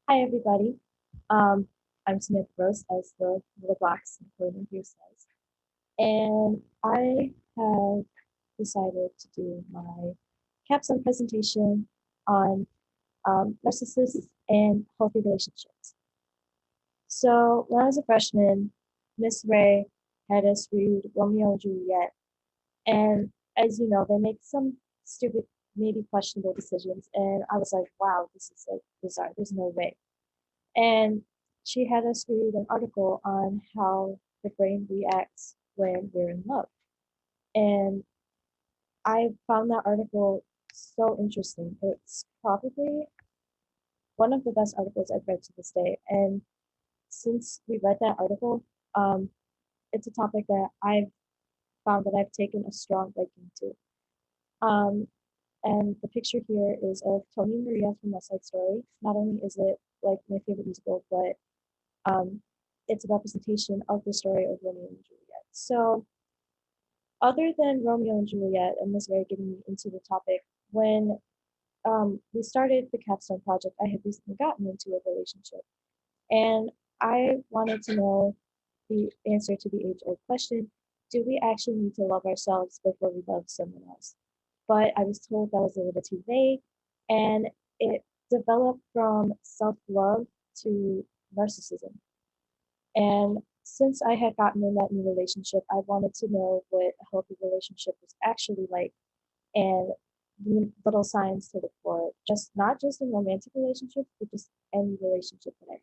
Hi, everybody. Um, I'm Smith Rose, as the little box in the corner here says, and I have decided to do my capstone presentation on narcissists and healthy relationships. So, when I was a freshman, Miss Ray had us read Romeo and Juliet, and as you know, they make some stupid, maybe questionable decisions, and I was like, wow, this is like bizarre. There's no way. And she had us read an article on how the brain reacts when we're in love. And I found that article so interesting. It's probably one of the best articles I've read to this day. And since we read that article, um, it's a topic that I've found that I've taken a strong liking to. Um, and the picture here is of Tony and Maria from West Side Story. Not only is it like my favorite musical, but it's a representation of the story of Romeo and Juliet. So, other than Romeo and Juliet, and this very getting me into the topic, when we started the capstone project, I had recently gotten into a relationship, and I wanted to know the answer to the age-old question: do we actually need to love ourselves before we love someone else? But I was told that was a little too vague, and it developed from self-love to narcissism. And since I had gotten in that new relationship, I wanted to know what a healthy relationship was actually like and little signs to look for, just not just in romantic relationships, but just any relationship that I have.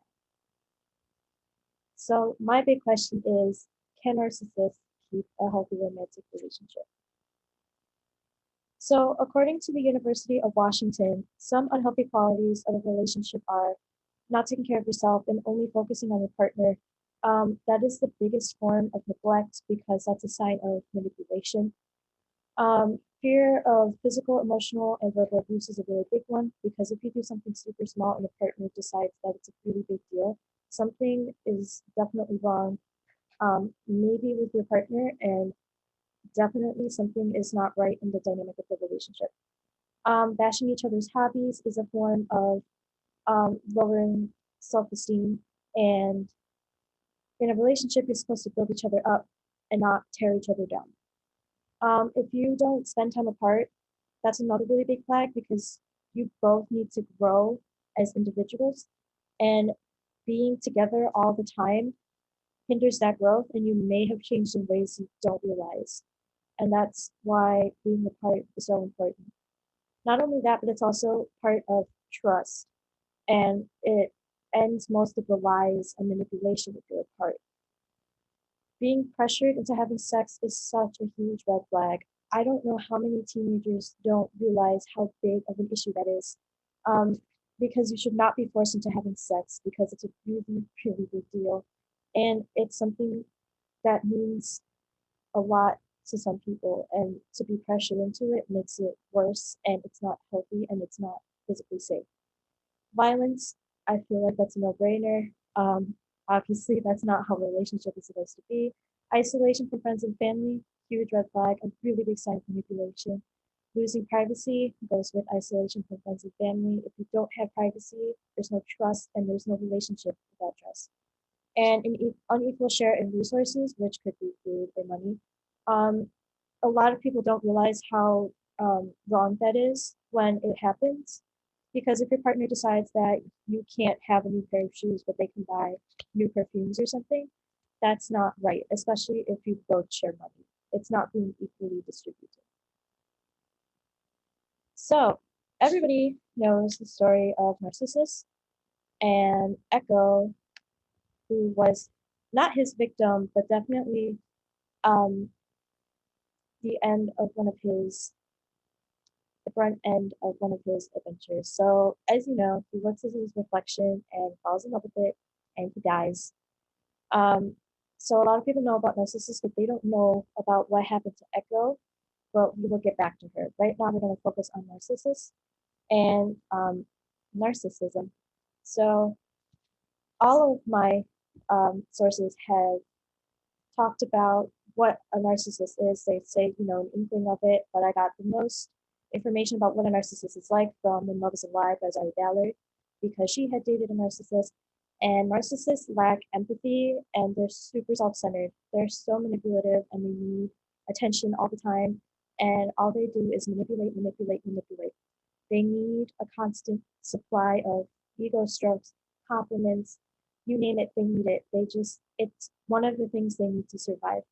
So my big question is, can narcissists keep a healthy romantic relationship? So according to the University of Washington, some unhealthy qualities of a relationship are not taking care of yourself and only focusing on your partner. That is the biggest form of neglect because that's a sign of manipulation. Fear of physical, emotional, and verbal abuse is a really big one because if you do something super small and a partner decides that it's a really big deal, something is definitely wrong, maybe with your partner, and definitely something is not right in the dynamic of the relationship. Bashing each other's hobbies is a form of lowering self esteem. And in a relationship, you're supposed to build each other up and not tear each other down. If you don't spend time apart, that's another really big flag because you both need to grow as individuals. And being together all the time hinders that growth, and you may have changed in ways you don't realize. And that's why being apart is so important. Not only that, but it's also part of trust, and it ends most of the lies and manipulation if you're apart. Being pressured into having sex is such a huge red flag. I don't know how many teenagers don't realize how big of an issue that is. Um, because you should not be forced into having sex because it's a really, really big deal. And it's something that means a lot to some people. And to be pressured into it makes it worse, and it's not healthy, and it's not physically safe. Violence, I feel like that's a no-brainer. Obviously, that's not how a relationship is supposed to be. Isolation from friends and family, huge red flag, a really big sign of manipulation. Losing privacy goes with isolation from friends and family. If you don't have privacy, there's no trust and there's no relationship without trust. And an unequal share in resources, which could be food or money. Um, a lot of people don't realize how wrong that is when it happens. Because if your partner decides that you can't have a new pair of shoes, but they can buy new perfumes or something, that's not right, especially if you both share money. It's not being equally distributed. So, everybody knows the story of Narcissus and Echo, who was not his victim, but definitely um, the end of one of his the front end of one of his adventures. So, as you know, he looks at his reflection and falls in love with it, and he dies. Um, so, a lot of people know about Narcissus, but they don't know about what happened to Echo. But we will get back to her. Right now, we're going to focus on Narcissus and narcissism. So, all of my sources have talked about what a narcissist is. They say, an inkling of it, but I got the most information about what a narcissist is like from When Love is Alive by Zoe Ballard. because she had dated a narcissist. And narcissists lack empathy and they're super self centered. They're so manipulative and they need attention all the time. And all they do is manipulate, manipulate, manipulate. They need a constant supply of ego strokes, compliments, you name it, they need it. It's one of the things they need to survive.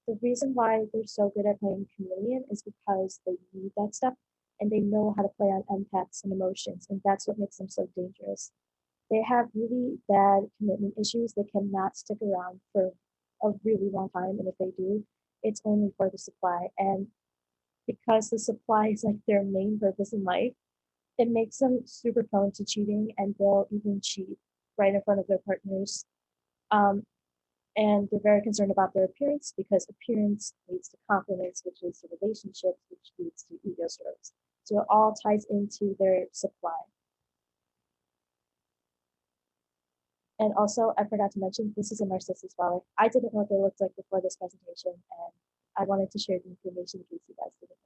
The reason why they're so good at playing chameleon is because they need that stuff and they know how to play on empaths and emotions, and that's what makes them so dangerous. They have really bad commitment issues. They cannot stick around for a really long time, and if they do, it's only for the supply. And because the supply is like their main purpose in life, it makes them super prone to cheating, and they'll even cheat right in front of their partners. Um, and they're very concerned about their appearance because appearance leads to compliments, which leads to relationships, which leads to ego strokes. So it all ties into their supply. And also, I forgot to mention, this is a narcissist flower. I didn't know what they looked like before this presentation, and I wanted to share the information in case you guys didn't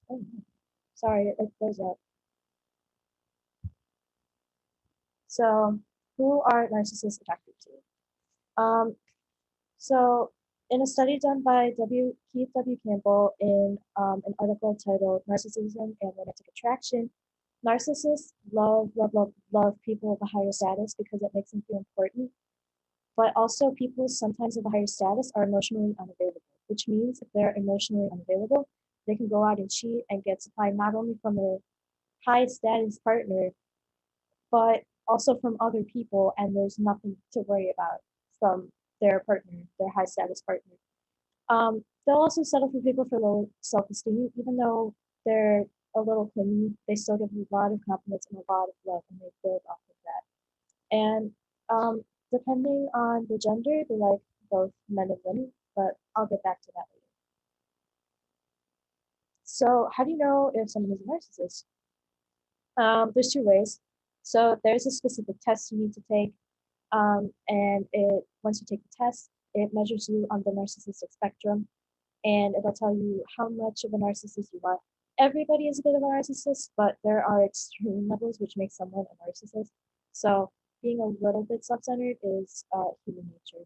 know. Oh, sorry, it goes up. So, who are narcissists attracted to? So, in a study done by Keith W. Campbell in an article titled Narcissism and Romantic Attraction, narcissists love, love, love, love people of a higher status because it makes them feel important. But also, people sometimes of a higher status are emotionally unavailable, which means if they're emotionally unavailable, they can go out and cheat and get supply not only from their high status partner, but also from other people, and there's nothing to worry about from their partner, their high status partner. They'll also settle for people for low self esteem, even though they're a little clingy. They still give a lot of compliments and a lot of love, and they build off of that. And depending on the gender, they like both men and women, but I'll get back to that later. So, how do you know if someone is a narcissist? There's two ways. So, there's a specific test you need to take, and once you take the test, it measures you on the narcissistic spectrum, and it'll tell you how much of a narcissist you are. Everybody is a bit of a narcissist, but there are extreme levels which make someone a narcissist. So being a little bit self-centered is human nature.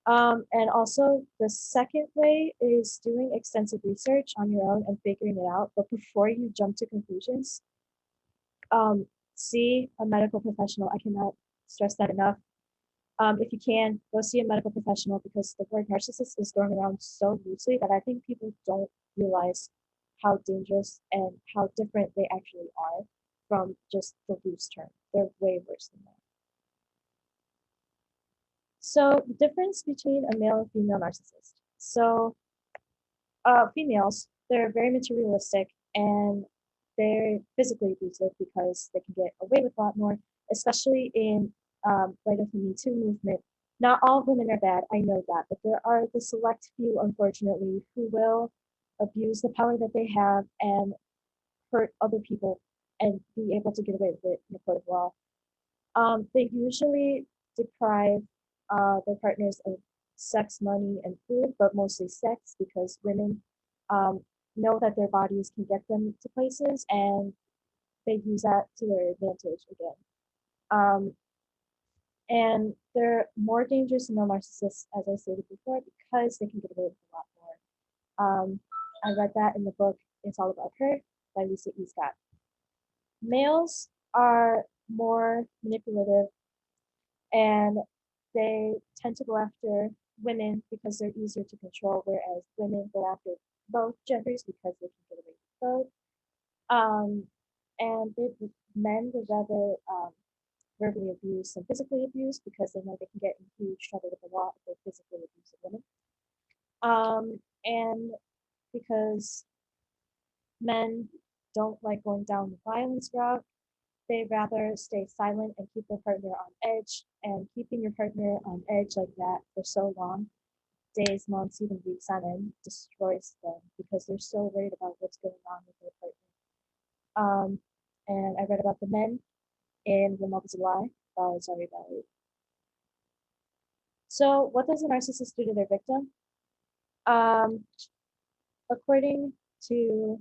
And also, the second way is doing extensive research on your own and figuring it out. But before you jump to conclusions, um, see a medical professional. I cannot stress that enough. If you can, go see a medical professional because the word narcissist is thrown around so loosely that I think people don't realize how dangerous and how different they actually are from just the loose term. They're way worse than that. So the difference between a male and female narcissist. So females, they're very materialistic and they're physically abusive because they can get away with a lot more, especially in light of the Me Too movement. Not all women are bad, I know that, but there are the select few, unfortunately, who will abuse the power that they have and hurt other people and be able to get away with it in the court of law. They usually deprive their partners of sex, money, and food, but mostly sex because women um, know that their bodies can get them to places and they use that to their advantage again. Um, and they're more dangerous than the narcissists, as I stated before, because they can get away with a lot more. I read that in the book It's All About Her by Lisa E. Scott. Males are more manipulative and they tend to go after women because they're easier to control, whereas women go after both genders because they can get away with both. Um, and men would rather verbally abuse than physically abuse because they know they can get in huge trouble with the law if they physically abuse a woman. And because men don't like going down the violence route, they rather stay silent and keep their partner on edge. And keeping your partner on edge like that for so long, days, months, even weeks on end, destroys them because they're so worried about what's going on with their partner. And I read about the men in When Love Is a Lie by Zari Valley. So, what does a narcissist do to their victim? Um, according to,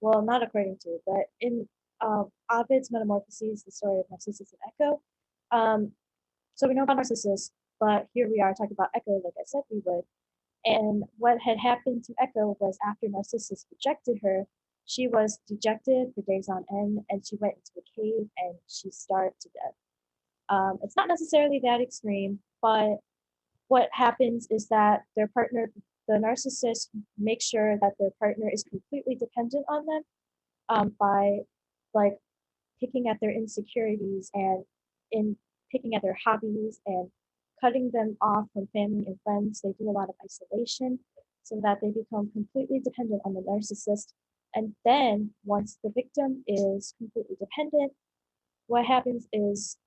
well, not according to, but in Ovid's Metamorphoses, the story of Narcissus and Echo. Um, so we know about Narcissus, but here we are talking about Echo, like I said we would. And what had happened to Echo was after Narcissus rejected her, she was dejected for days on end, and she went into a cave and she starved to death. It's not necessarily that extreme, but what happens is that their partner, the narcissist, makes sure that their partner is completely dependent on them by like picking at their insecurities and in picking at their hobbies and cutting them off from family and friends. They do a lot of isolation so that they become completely dependent on the narcissist. And then once the victim is completely dependent, what happens is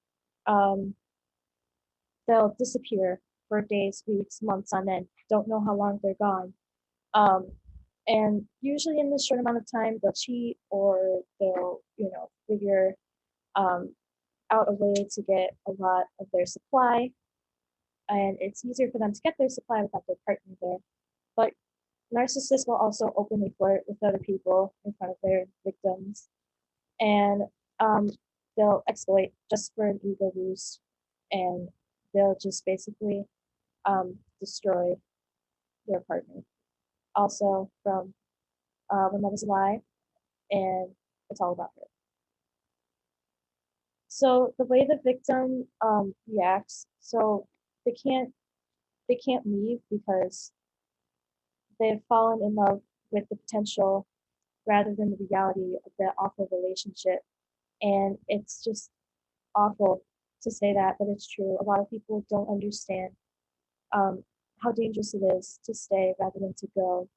um, they'll disappear for days, weeks, months on end. Don't know how long they're gone. Um, and usually in this short amount of time, they'll cheat or they'll, figure um, out a way to get a lot of their supply. And it's easier for them to get their supply without their partner there. But narcissists will also openly flirt with other people in front of their victims. And um, they'll exploit just for an ego boost. And they'll just basically destroy their partner. Also from When Love Is a Lie, and It's All About Her. So the way the victim reacts, so they can't they can't leave because they've fallen in love with the potential rather than the reality of that awful relationship. And it's just awful to say that, but it's true. A lot of people don't understand um, how dangerous it is to stay rather than to go.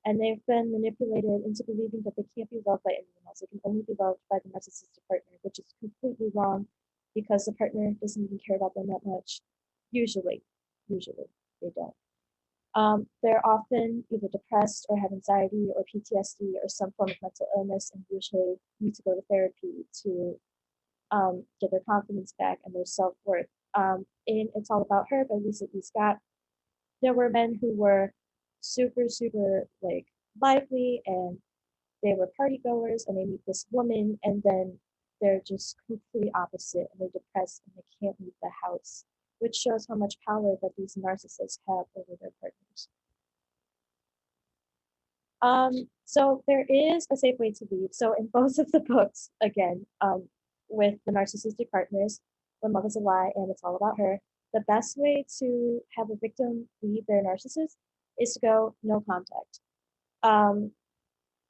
And they've been manipulated into believing that they can't be loved by anyone else. They can only be loved by the narcissistic partner, which is completely wrong because the partner doesn't even care about them that much. Usually, usually they don't. They're often either depressed or have anxiety or PTSD or some form of mental illness and usually need to go to therapy to get their confidence back and their self worth. In It's All About Her by Lisa E. Scott, there were men who were super, super like lively and they were party goers and they meet this woman and then they're just completely opposite and they're depressed and they can't leave the house, which shows how much power that these narcissists have over their partners. So there is a safe way to leave. So in both of the books, again, with the narcissistic partners, When Love Is a Lie and It's All About Her, the best way to have a victim leave their narcissist is to go no contact. Um,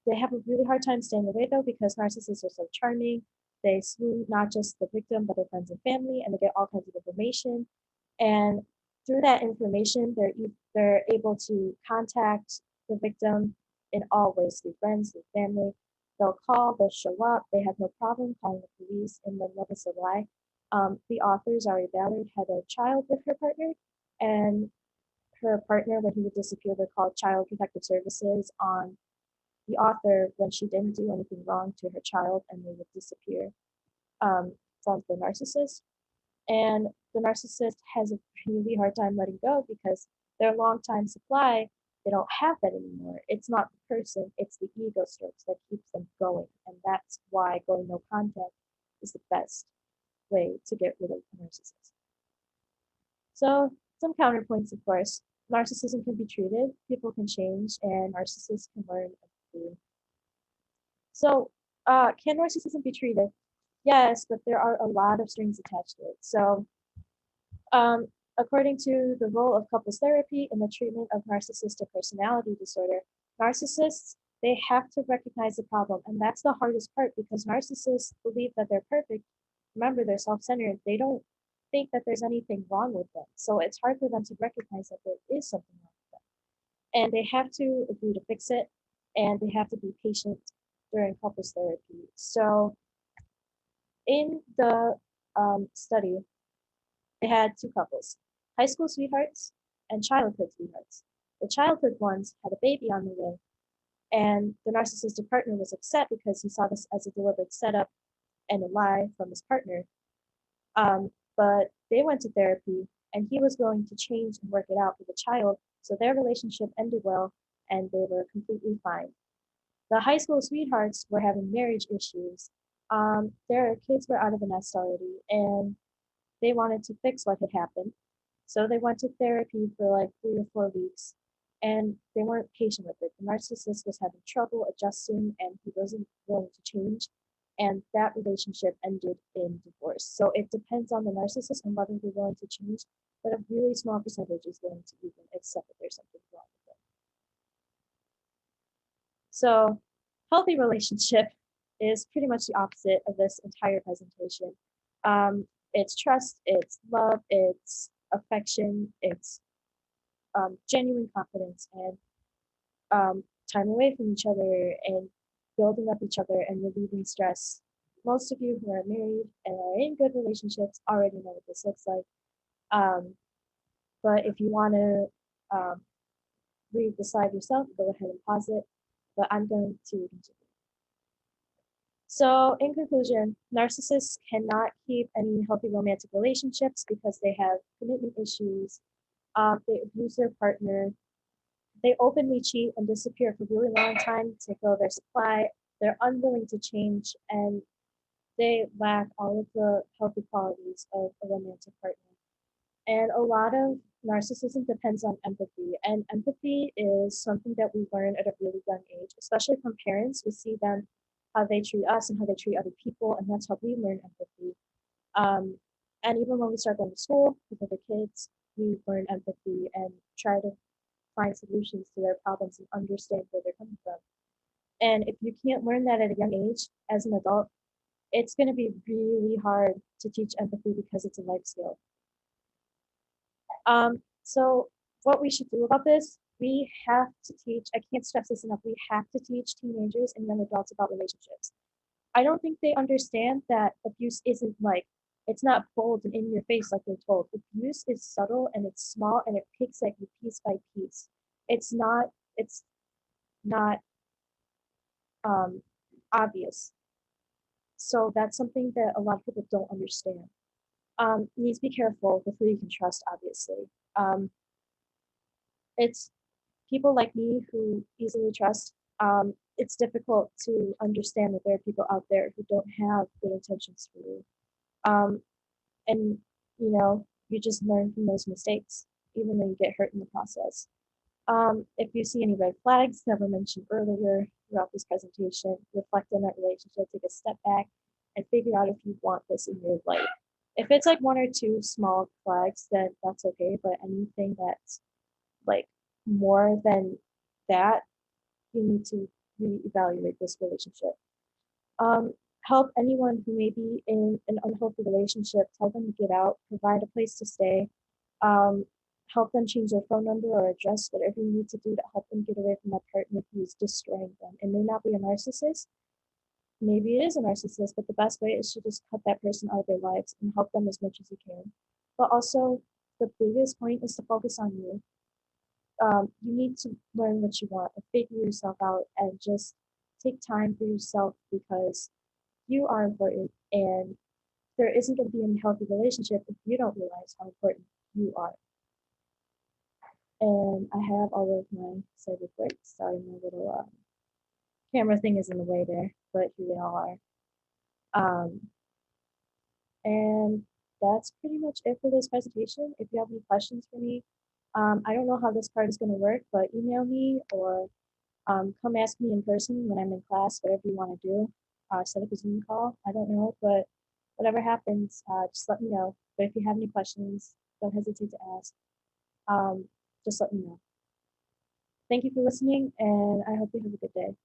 they have a really hard time staying away though because narcissists are so charming. They swoon not just the victim but their friends and family, and they get all kinds of information. And through that information, they're able to contact the victim in all ways through friends, through family. They'll call, they'll show up. They have no problem calling the police. And When Love Is a Lie, the author Zari Ballard had a child with her partner, and her partner, when he would disappear, would call Child Protective Services on the author when she didn't do anything wrong to her child, and they would disappear from the narcissist. And the narcissist has a really hard time letting go because their long time supply, they don't have that anymore. It's not the person, it's the ego strokes that keeps them going. And that's why going no contact is the best way to get rid of a narcissist. So some counterpoints, of course. Narcissism can be treated, people can change, and narcissists can learn empathy. So can narcissism be treated? Yes, but there are a lot of strings attached to it. So um, according to the role of couples therapy in the treatment of narcissistic personality disorder, narcissists, they have to recognize the problem. And that's the hardest part because narcissists believe that they're perfect. Remember, they're self-centered. They don't think that there's anything wrong with them. So it's hard for them to recognize that there is something wrong with them. And they have to agree to fix it. And they have to be patient during couples therapy. So in the study, they had two couples, high school sweethearts and childhood sweethearts. The childhood ones had a baby on the way, and the narcissistic partner was upset because he saw this as a deliberate setup and a lie from his partner. But they went to therapy, and he was going to change and work it out with the child, so their relationship ended well, and they were completely fine. The high school sweethearts were having marriage issues. Their kids were out of the nest already, and they wanted to fix what had happened. So they went to therapy for like 3 or 4 weeks, and they weren't patient with it. The narcissist was having trouble adjusting, and he wasn't willing to change. And that relationship ended in divorce. So it depends on the narcissist and whether they're willing to change, but a really small percentage is willing to even accept that there's something wrong with it. So, healthy relationship is pretty much the opposite of this entire presentation. It's trust, it's love, it's affection, it's genuine confidence, and time away from each other and building up each other and relieving stress. Most of you who are married and are in good relationships already know what this looks like. Um, but if you want to read the slide yourself, go ahead and pause it. But I'm going to continue. So, in conclusion, narcissists cannot keep any healthy romantic relationships because they have commitment issues. They abuse their partner. They openly cheat and disappear for a really long time to fill their supply. They're unwilling to change, and they lack all of the healthy qualities of a romantic partner. And a lot of narcissism depends on empathy, and empathy is something that we learn at a really young age, especially from parents. We see them, how they treat us and how they treat other people, and that's how we learn empathy. Um, and even when we start going to school with other kids, we learn empathy and try to find solutions to their problems and understand where they're coming from. And if you can't learn that at a young age as an adult, it's going to be really hard to teach empathy because it's a life skill. So what we should do about this, we have to teach, I can't stress this enough, we have to teach teenagers and young adults about relationships. I don't think they understand that abuse isn't like, it's not bold and in your face like they're told. Abuse is subtle and it's small and it picks at you piece by piece. It's not obvious. So that's something that a lot of people don't understand. You need to be careful with who you can trust, obviously. It's people like me who easily trust. It's difficult to understand that there are people out there who don't have good intentions for you. Um, and, you just learn from those mistakes, even though you get hurt in the process. If you see any red flags never mentioned earlier throughout this presentation, reflect on that relationship, take a step back, and figure out if you want this in your life. If it's like 1 or 2 small flags, then that's okay. But anything that's like more than that, you need to reevaluate this relationship. Help anyone who may be in an unhealthy relationship, tell them to get out, provide a place to stay, um, help them change their phone number or address, whatever you need to do to help them get away from that partner who's destroying them. It may not be a narcissist, maybe it is a narcissist, but the best way is to just cut that person out of their lives and help them as much as you can. But also, the biggest point is to focus on you. You need to learn what you want and figure yourself out and just take time for yourself because you are important and there isn't going to be any healthy relationship if you don't realize how important you are. And I have all of my side reports. Sorry, my little camera thing is in the way there, but here they all are. And that's pretty much it for this presentation. If you have any questions for me, I don't know how this part is going to work, but email me or come ask me in person when I'm in class, whatever you want to do. Set up a Zoom call. I don't know, but whatever happens, just let me know. But if you have any questions, don't hesitate to ask. Just let me know. Thank you for listening, and I hope you have a good day.